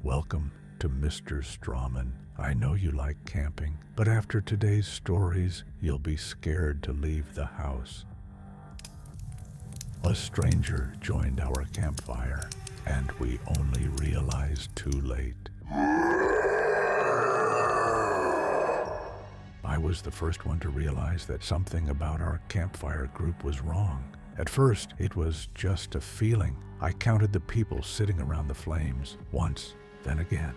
Welcome to Mr. Strawman. I know you like camping, but after today's stories, you'll be scared to leave the house. A stranger joined our campfire, and we only realized too late. I was the first one to realize that something about our campfire group was wrong. At first, it was just a feeling. I counted the people sitting around the flames, once, then again.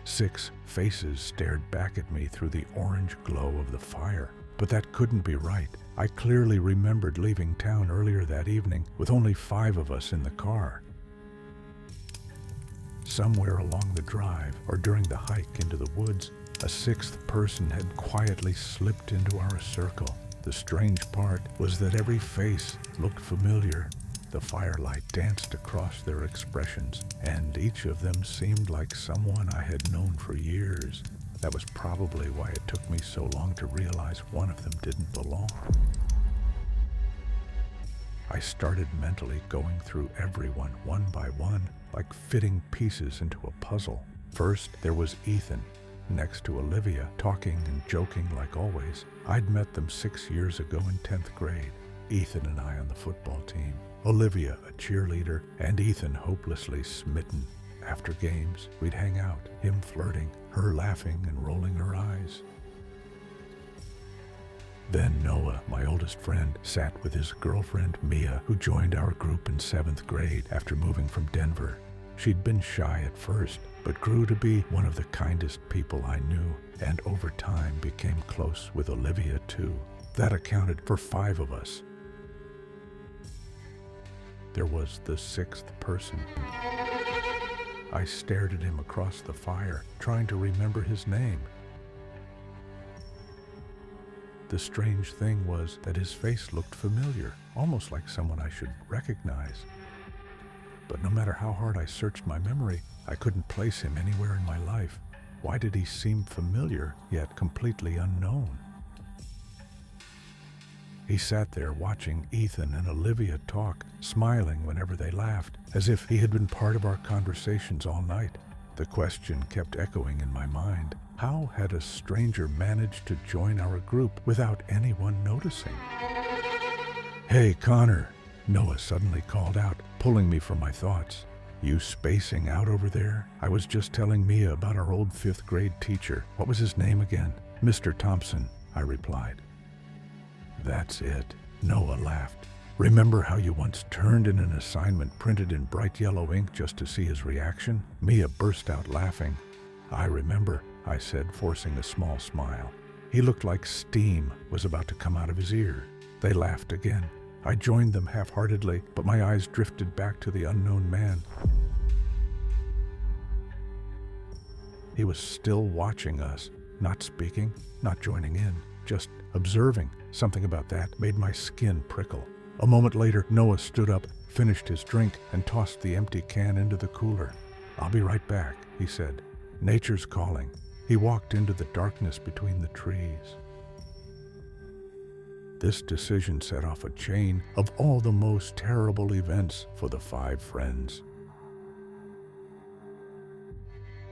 6 faces stared back at me through the orange glow of the fire. But that couldn't be right. I clearly remembered leaving town earlier that evening with only 5 of us in the car. Somewhere along the drive, or during the hike into the woods, a 6th person had quietly slipped into our circle. The strange part was that every face looked familiar. The firelight danced across their expressions, and each of them seemed like someone I had known for years. That was probably why it took me so long to realize one of them didn't belong. I started mentally going through everyone one by one, like fitting pieces into a puzzle. First, there was Ethan, next to Olivia, talking and joking like always. I'd met them 6 years ago in 10th grade. Ethan and I on the football team. Olivia, a cheerleader, and Ethan hopelessly smitten. After games, we'd hang out, him flirting, her laughing and rolling her eyes. Then Noah, my oldest friend, sat with his girlfriend Mia, who joined our group in 7th grade after moving from Denver. She'd been shy at first, but grew to be one of the kindest people I knew, and over time became close with Olivia too. That accounted for 5 of us. There was the 6th person. I stared at him across the fire, trying to remember his name. The strange thing was that his face looked familiar, almost like someone I should recognize. But no matter how hard I searched my memory, I couldn't place him anywhere in my life. Why did he seem familiar, yet completely unknown? He sat there watching Ethan and Olivia talk, smiling whenever they laughed, as if he had been part of our conversations all night. The question kept echoing in my mind. How had a stranger managed to join our group without anyone noticing? "Hey, Connor," Noah suddenly called out, pulling me from my thoughts. "You spacing out over there? I was just telling Mia about our old 5th grade teacher. What was his name again?" "Mr. Thompson," I replied. "That's it," Noah laughed. "Remember how you once turned in an assignment printed in bright yellow ink just to see his reaction?" Mia burst out laughing. "I remember," I said, forcing a small smile. He looked like steam was about to come out of his ear. They laughed again. I joined them half-heartedly, but my eyes drifted back to the unknown man. He was still watching us, not speaking, not joining in, just observing. Something about that made my skin prickle. A moment later, Noah stood up, finished his drink, and tossed the empty can into the cooler. "I'll be right back," he said. "Nature's calling." He walked into the darkness between the trees. This decision set off a chain of all the most terrible events for the 5 friends.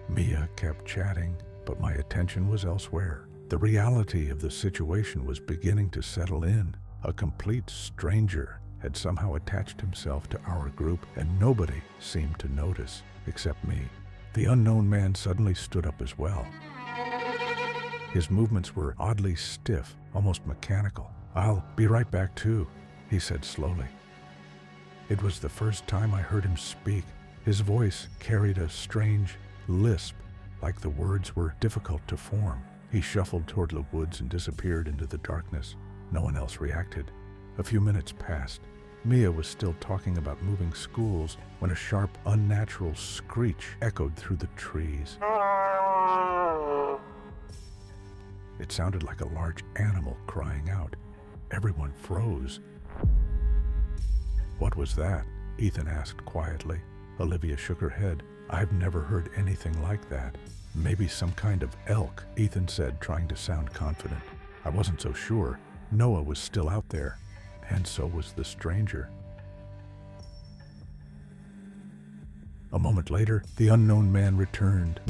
Mia kept chatting, but my attention was elsewhere. The reality of the situation was beginning to settle in. A complete stranger had somehow attached himself to our group, and nobody seemed to notice, except me. The unknown man suddenly stood up as well. His movements were oddly stiff, almost mechanical. "I'll be right back too," he said slowly. It was the first time I heard him speak. His voice carried a strange lisp, like the words were difficult to form. He shuffled toward the woods and disappeared into the darkness. No one else reacted. A few minutes passed. Mia was still talking about moving schools when a sharp, unnatural screech echoed through the trees. It sounded like a large animal crying out. Everyone froze. "What was that?" Ethan asked quietly. Olivia shook her head. "I've never heard anything like that." "Maybe some kind of elk," Ethan said, trying to sound confident. I wasn't so sure. Noah was still out there, and so was the stranger. A moment later, the unknown man returned,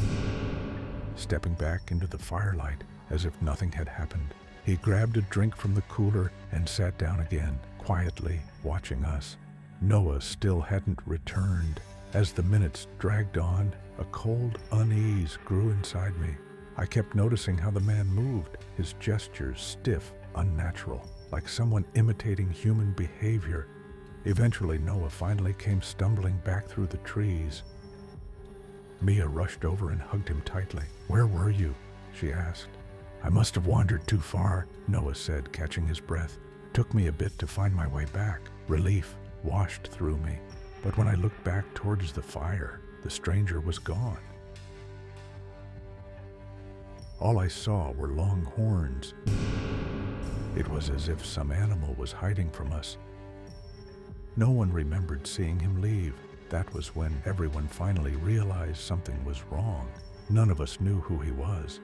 stepping back into the firelight as if nothing had happened. He grabbed a drink from the cooler and sat down again, quietly watching us. Noah still hadn't returned. As the minutes dragged on, a cold unease grew inside me. I kept noticing how the man moved, his gestures stiff, unnatural, like someone imitating human behavior. Eventually, Noah finally came stumbling back through the trees. Mia rushed over and hugged him tightly. "Where were you?" she asked. "I must have wandered too far," Noah said, catching his breath. "Took me a bit to find my way back." Relief washed through me. But when I looked back towards the fire, the stranger was gone. All I saw were long horns. It was as if some animal was hiding from us. No one remembered seeing him leave. That was when everyone finally realized something was wrong. None of us knew who he was.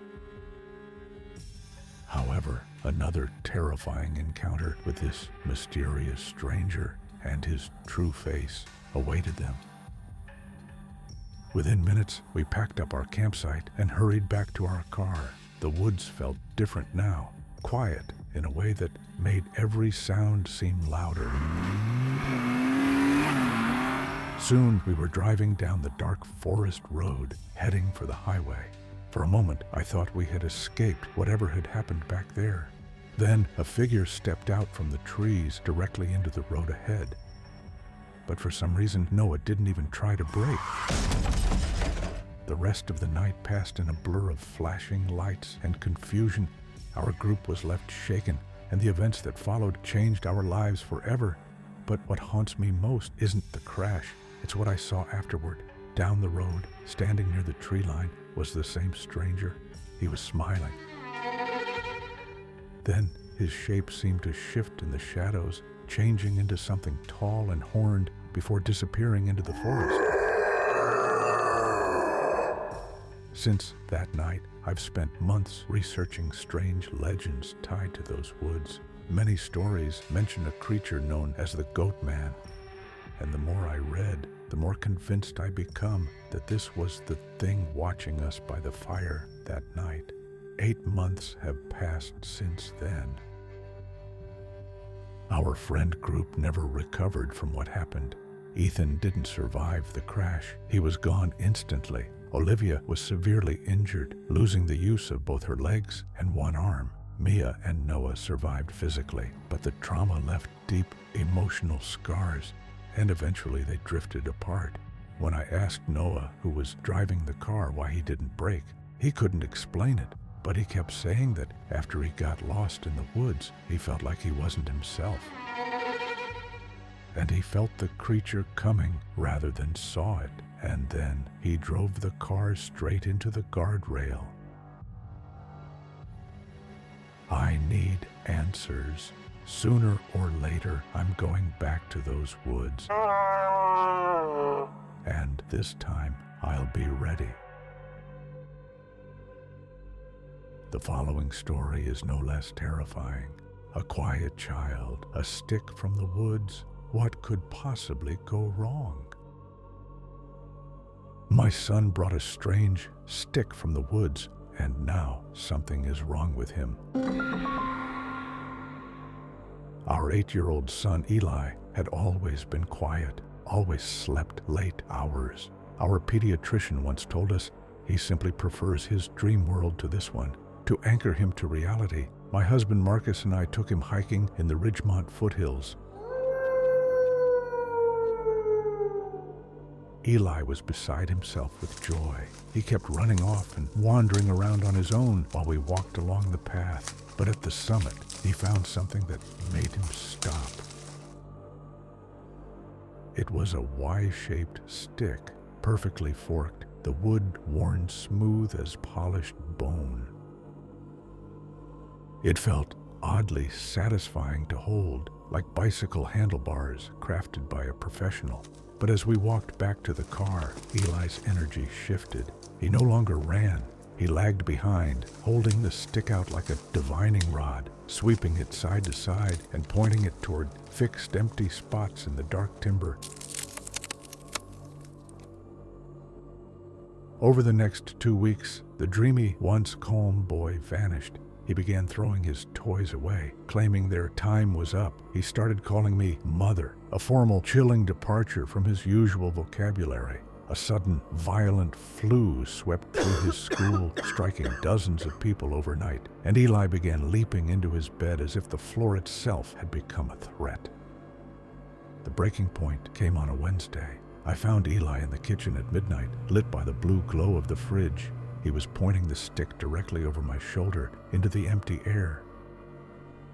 However, another terrifying encounter with this mysterious stranger and his true face awaited them. Within minutes, we packed up our campsite and hurried back to our car. The woods felt different now, quiet in a way that made every sound seem louder. Soon, we were driving down the dark forest road, heading for the highway. For a moment, I thought we had escaped whatever had happened back there. Then, a figure stepped out from the trees directly into the road ahead. But for some reason, Noah didn't even try to brake. The rest of the night passed in a blur of flashing lights and confusion. Our group was left shaken, and the events that followed changed our lives forever. But what haunts me most isn't the crash. It's what I saw afterward. Down the road, standing near the tree line, was the same stranger. He was smiling. Then his shape seemed to shift in the shadows, changing into something tall and horned before disappearing into the forest. Since that night, I've spent months researching strange legends tied to those woods. Many stories mention a creature known as the Goat Man. And the more I read, the more convinced I become that this was the thing watching us by the fire that night. 8 months have passed since then. Our friend group never recovered from what happened. Ethan didn't survive the crash. He was gone instantly. Olivia was severely injured, losing the use of both her legs and one arm. Mia and Noah survived physically, but the trauma left deep emotional scars, and eventually they drifted apart. When I asked Noah, who was driving the car, why he didn't brake, he couldn't explain it, but he kept saying that after he got lost in the woods, he felt like he wasn't himself. And he felt the creature coming rather than saw it, and then he drove the car straight into the guardrail. I need answers. Sooner or later, I'm going back to those woods. And this time, I'll be ready. The following story is no less terrifying. A quiet child, a stick from the woods. What could possibly go wrong? My son brought a strange stick from the woods, and now something is wrong with him. Our 8-year-old son, Eli, had always been quiet, always slept late hours. Our pediatrician once told us he simply prefers his dream world to this one. To anchor him to reality, my husband Marcus and I took him hiking in the Ridgemont foothills. Eli was beside himself with joy. He kept running off and wandering around on his own while we walked along the path. But at the summit, he found something that made him stop. It was a Y-shaped stick, perfectly forked, the wood worn smooth as polished bone. It felt oddly satisfying to hold, like bicycle handlebars crafted by a professional. But as we walked back to the car, Eli's energy shifted. He no longer ran. He lagged behind, holding the stick out like a divining rod, sweeping it side to side and pointing it toward fixed empty spots in the dark timber. Over the next 2 weeks, the dreamy, once calm boy vanished. He began throwing his toys away, claiming their time was up. He started calling me mother, a formal, chilling departure from his usual vocabulary. A sudden, violent flu swept through his school, striking dozens of people overnight, and Eli began leaping into his bed as if the floor itself had become a threat. The breaking point came on a Wednesday. I found Eli in the kitchen at midnight, lit by the blue glow of the fridge. He was pointing the stick directly over my shoulder into the empty air.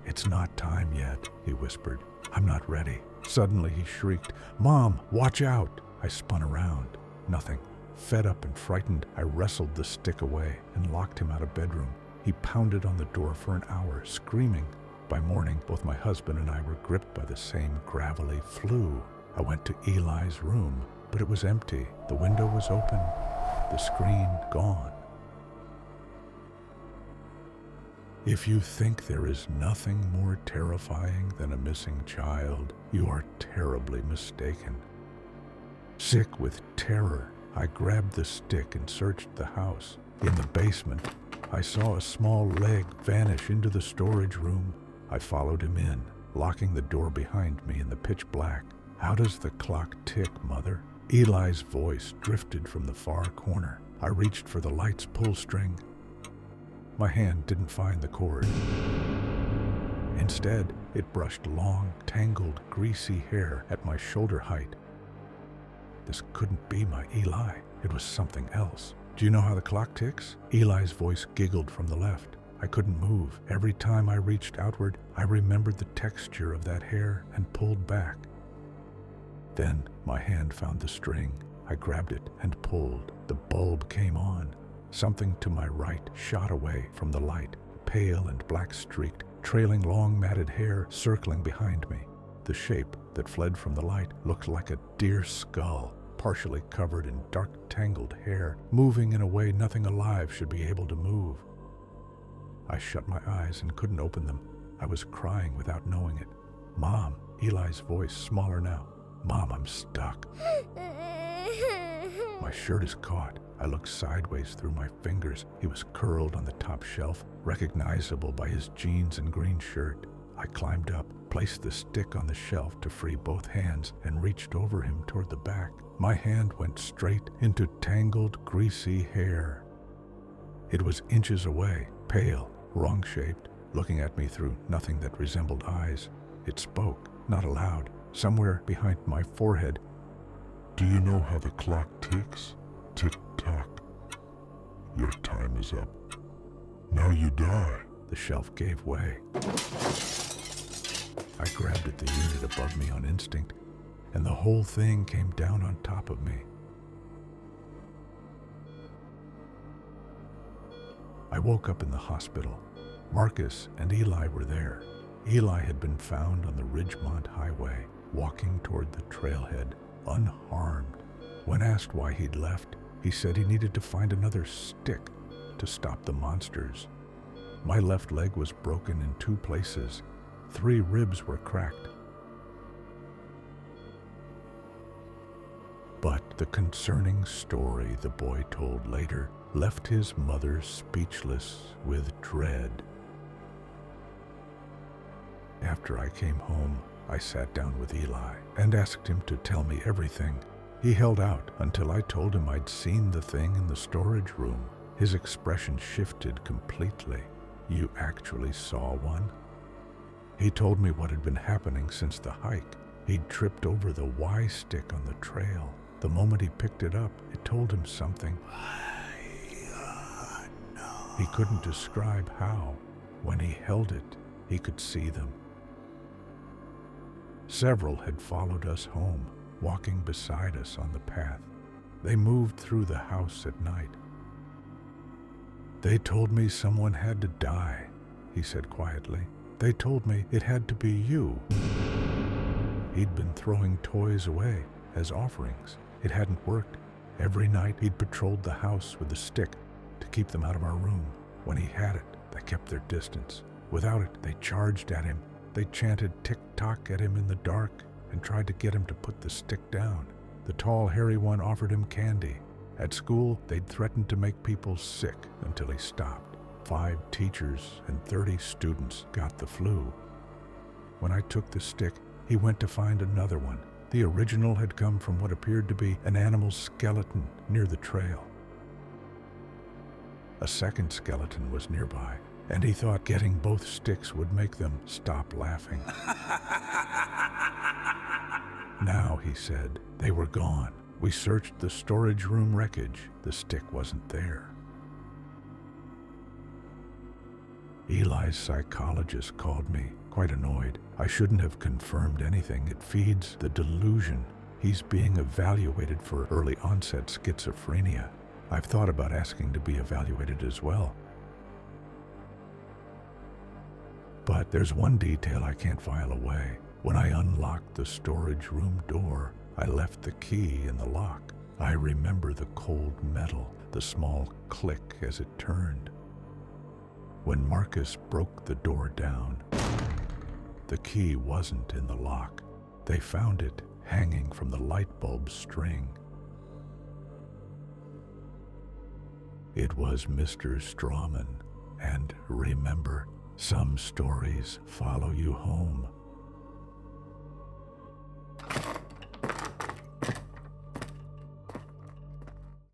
"It's not time yet," he whispered. "I'm not ready." Suddenly he shrieked, "Mom, watch out!" I spun around. Nothing. Fed up and frightened, I wrestled the stick away and locked him out of bedroom. He pounded on the door for an hour, screaming. By morning, both my husband and I were gripped by the same gravelly flu. I went to Eli's room, but it was empty. The window was open, the screen gone. If you think there is nothing more terrifying than a missing child, you are terribly mistaken. Sick with terror, I grabbed the stick and searched the house. In the basement, I saw a small leg vanish into the storage room. I followed him in, locking the door behind me in the pitch black. "How does the clock tick, Mother?" Eli's voice drifted from the far corner. I reached for the light's pull string. My hand didn't find the cord. Instead, it brushed long, tangled, greasy hair at my shoulder height. This couldn't be my Eli. It was something else. "Do you know how the clock ticks?" Eli's voice giggled from the left. I couldn't move. Every time I reached outward, I remembered the texture of that hair and pulled back. Then my hand found the string. I grabbed it and pulled. The bulb came on. Something to my right shot away from the light, pale and black-streaked, trailing long matted hair circling behind me. The shape that fled from the light looked like a deer skull, partially covered in dark tangled hair, moving in a way nothing alive should be able to move. I shut my eyes and couldn't open them. I was crying without knowing it. "Mom," Eli's voice smaller now. "Mom, I'm stuck." My shirt is caught. I looked sideways through my fingers. He was curled on the top shelf, recognizable by his jeans and green shirt. I climbed up, placed the stick on the shelf to free both hands, and reached over him toward the back. My hand went straight into tangled, greasy hair. It was inches away, pale, wrong-shaped, looking at me through nothing that resembled eyes. It spoke, not aloud, somewhere behind my forehead. "Do you know how the clock ticks? Tick-tock. Your time is up. Now you die." The shelf gave way. I grabbed at the unit above me on instinct, and the whole thing came down on top of me. I woke up in the hospital. Marcus and Eli were there. Eli had been found on the Ridgemont Highway, walking toward the trailhead, unharmed. When asked why he'd left, he said he needed to find another stick to stop the monsters. My left leg was broken in 2 places. 3 ribs were cracked. But the concerning story the boy told later left his mother speechless with dread. After I came home, I sat down with Eli and asked him to tell me everything. He held out until I told him I'd seen the thing in the storage room. His expression shifted completely. "You actually saw one?" He told me what had been happening since the hike. He'd tripped over the Y stick on the trail. The moment he picked it up, it told him something. He couldn't describe how. When he held it, he could see them. Several had followed us home, walking beside us on the path. They moved through the house at night. "They told me someone had to die," he said quietly. "They told me it had to be you." He'd been throwing toys away as offerings. It hadn't worked. Every night he'd patrolled the house with a stick to keep them out of our room. When he had it, they kept their distance. Without it, they charged at him. They chanted tick-tock at him in the dark and tried to get him to put the stick down. The tall, hairy one offered him candy. At school, they'd threatened to make people sick until he stopped. 5 teachers and 30 students got the flu. When I took the stick, he went to find another one. The original had come from what appeared to be an animal's skeleton near the trail. A second skeleton was nearby, and he thought getting both sticks would make them stop laughing. Now, he said, they were gone. We searched the storage room wreckage. The stick wasn't there. Eli's psychologist called me, quite annoyed. I shouldn't have confirmed anything. It feeds the delusion. He's being evaluated for early onset schizophrenia. I've thought about asking to be evaluated as well. But there's one detail I can't file away. When I unlocked the storage room door, I left the key in the lock. I remember the cold metal, the small click as it turned. When Marcus broke the door down, the key wasn't in the lock. They found it hanging from the light bulb string. It was Mr. Strawman. And remember, some stories follow you home.